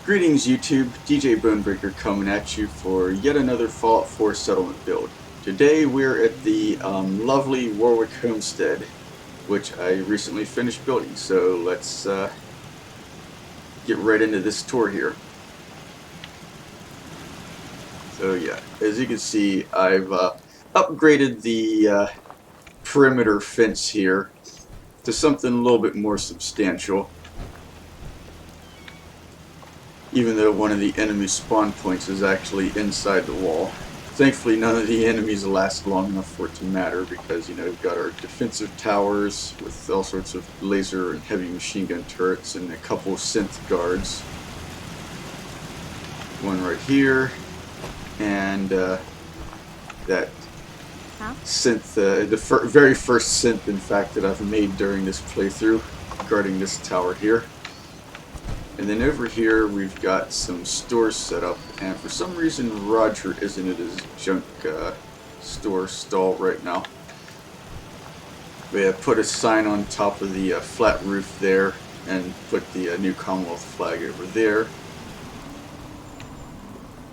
Greetings YouTube, DJ Bonebreaker coming at you for yet another Fallout 4 settlement build. Today we're at the lovely Warwick Homestead, which I recently finished building, so let's get right into this tour here. So yeah, as you can see, I've upgraded the perimeter fence here to something a little bit more substantial. Even though one of the enemy spawn points is actually inside the wall. Thankfully none of the enemies last long enough for it to matter because, you know, we've got our defensive towers with all sorts of laser and heavy machine gun turrets and a couple of synth guards. One right here, and that synth, the very first synth in fact that I've made during this playthrough guarding this tower here. And then over here we've got some stores set up, and for some reason Roger isn't at his junk store stall right now. We have put a sign on top of the flat roof there and put the new Commonwealth flag over there.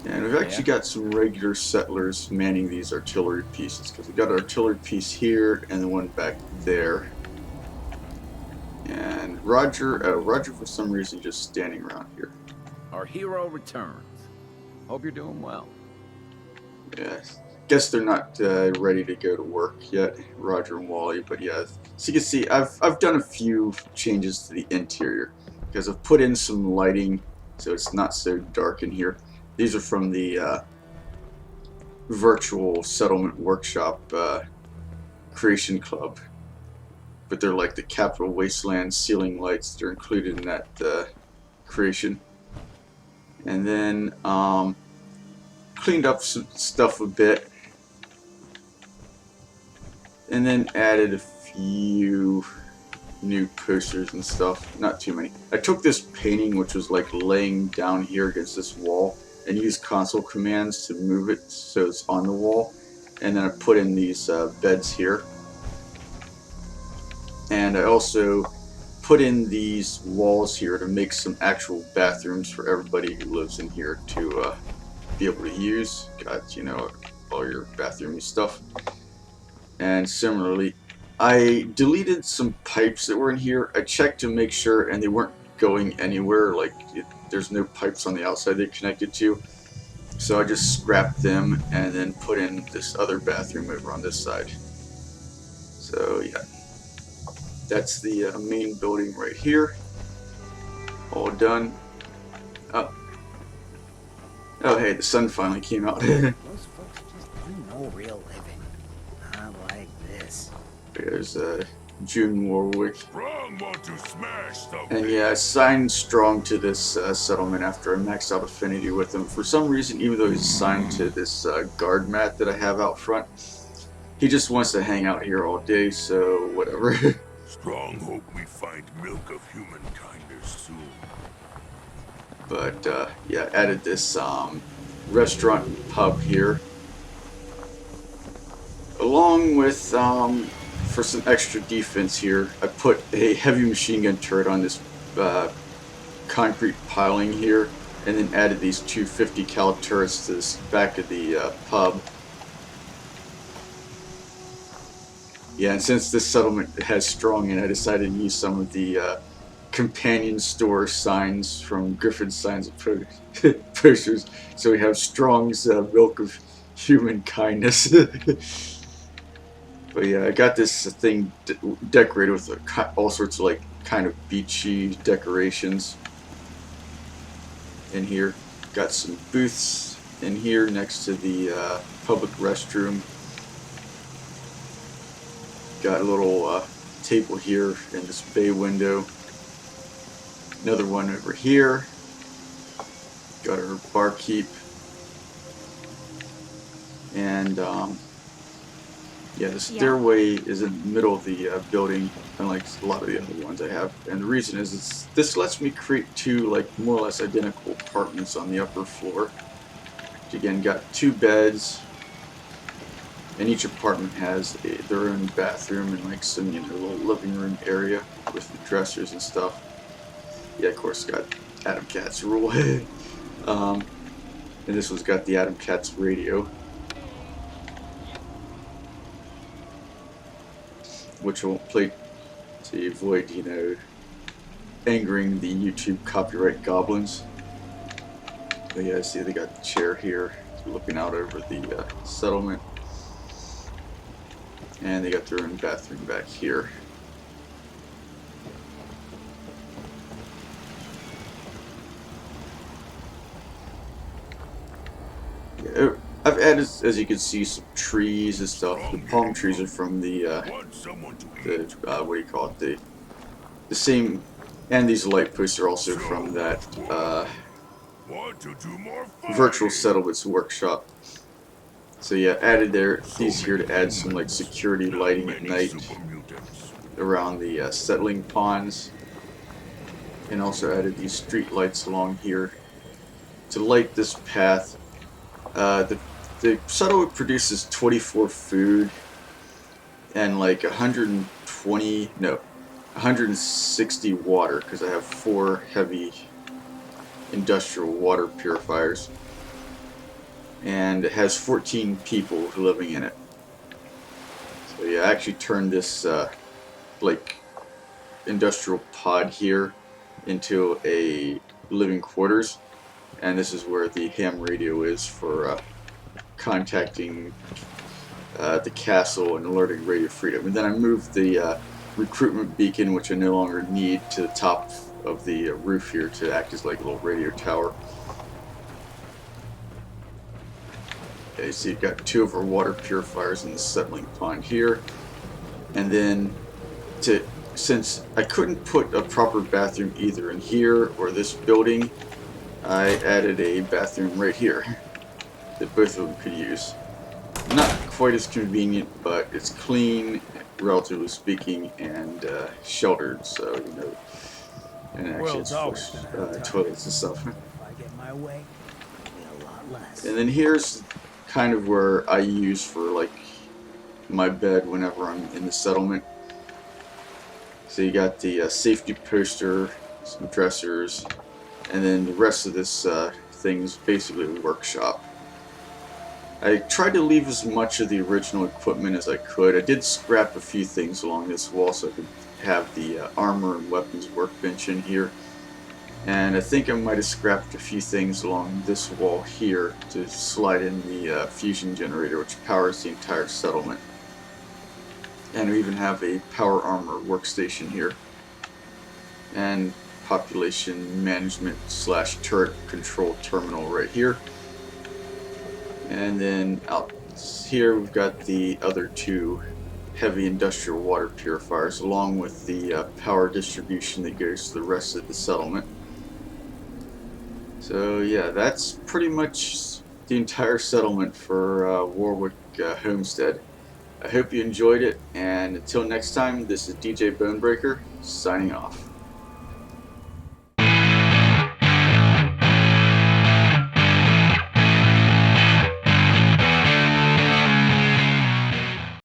And we've actually got some regular settlers manning these artillery pieces, because we've got an artillery piece here and the one back there. And Roger for some reason just standing around here. Our hero returns. Hope you're doing well. Yeah, guess they're not ready to go to work yet, Roger and Wally. But yeah, so you can see I've done a few changes to the interior because I've put in some lighting so it's not so dark in here. These are from the virtual settlement workshop creation club. But they're like the Capital Wasteland ceiling lights that are included in that creation. And then cleaned up some stuff a bit. And then added a few new posters and stuff. Not too many. I took this painting, which was like laying down here against this wall, and used console commands to move it so it's on the wall. And then I put in these beds here. And I also put in these walls here to make some actual bathrooms for everybody who lives in here to be able to use. Got, you know, all your bathroomy stuff. And similarly, I deleted some pipes that were in here. I checked to make sure, and they weren't going anywhere. Like, there's no pipes on the outside they're connected to. So I just scrapped them and then put in this other bathroom over on this side. So yeah. That's the main building right here. All done. Oh, hey, the sun finally came out. Those folks just do no real living. Not like this. There's June Warwick. Strong want to smash stuff. And yeah, I signed Strong to this settlement after I maxed out affinity with him. For some reason, even though he's assigned to this guard mat that I have out front, he just wants to hang out here all day, so whatever. Strong hope we find milk of humankind soon. But yeah, added this restaurant and pub here, along with for some extra defense here, I put a heavy machine gun turret on this concrete piling here, and then added these two 50 cal turrets to this back of the pub. Yeah, and since this settlement has Strong in it, I decided to use some of the companion store signs from Griffin's Signs of Posters. So we have Strong's milk of human kindness. But yeah, I got this thing decorated with all sorts of like kind of beachy decorations in here. Got some booths in here next to the public restroom. Got a little table here in this bay window. Another one over here. Got our barkeep. And yeah, the stairway is in the middle of the building, unlike a lot of the other ones I have. And the reason is this lets me create two like more or less identical apartments on the upper floor. Which again, got two beds. And each apartment has their own bathroom and like some, you know, little living room area with the dressers and stuff. Yeah, of course, got Adam Cat's rule. And this one's got the Adam Cat's radio, which I won't play to avoid, you know, angering the YouTube copyright goblins. But yeah, see they got the chair here, looking out over the settlement, and they got their own bathroom back here. Yeah, I've added, as you can see, some trees and stuff. The palm trees are from the what do you call it? The same, and these light posts are also from that virtual settlements workshop. So yeah, added these here to add some like security lighting at night around the settling ponds, and also added these street lights along here to light this path. The settlement produces 24 food and like 160 water, because I have 4 heavy industrial water purifiers, and it has 14 people living in it. So yeah, I actually turned this like industrial pod here into a living quarters, and this is where the ham radio is for contacting the castle and alerting Radio Freedom. And then I moved the recruitment beacon, which I no longer need, to the top of the roof here to act as like a little radio tower. Okay, so you've got 2 of our water purifiers in the settling pond here, and then since I couldn't put a proper bathroom either in here or this building, I added a bathroom right here that both of them could use. Not quite as convenient, but it's clean, relatively speaking, and sheltered, so, you know, and actually it's flush toilets and stuff. If I get my way, it'll be a lot less. And then here's kind of where I use for like my bed whenever I'm in the settlement. So you got the safety poster, some dressers, and then the rest of this thing is basically a workshop. I tried to leave as much of the original equipment as I could. I did scrap a few things along this wall so I could have the armor and weapons workbench in here. And I think I might have scrapped a few things along this wall here to slide in the fusion generator, which powers the entire settlement. And we even have a power armor workstation here, and population management / turret control terminal right here. And then out here we've got the other 2 heavy industrial water purifiers, along with the power distribution that goes to the rest of the settlement. So yeah, that's pretty much the entire settlement for Warwick Homestead. I hope you enjoyed it, and until next time, this is DJ Bonebreaker, signing off.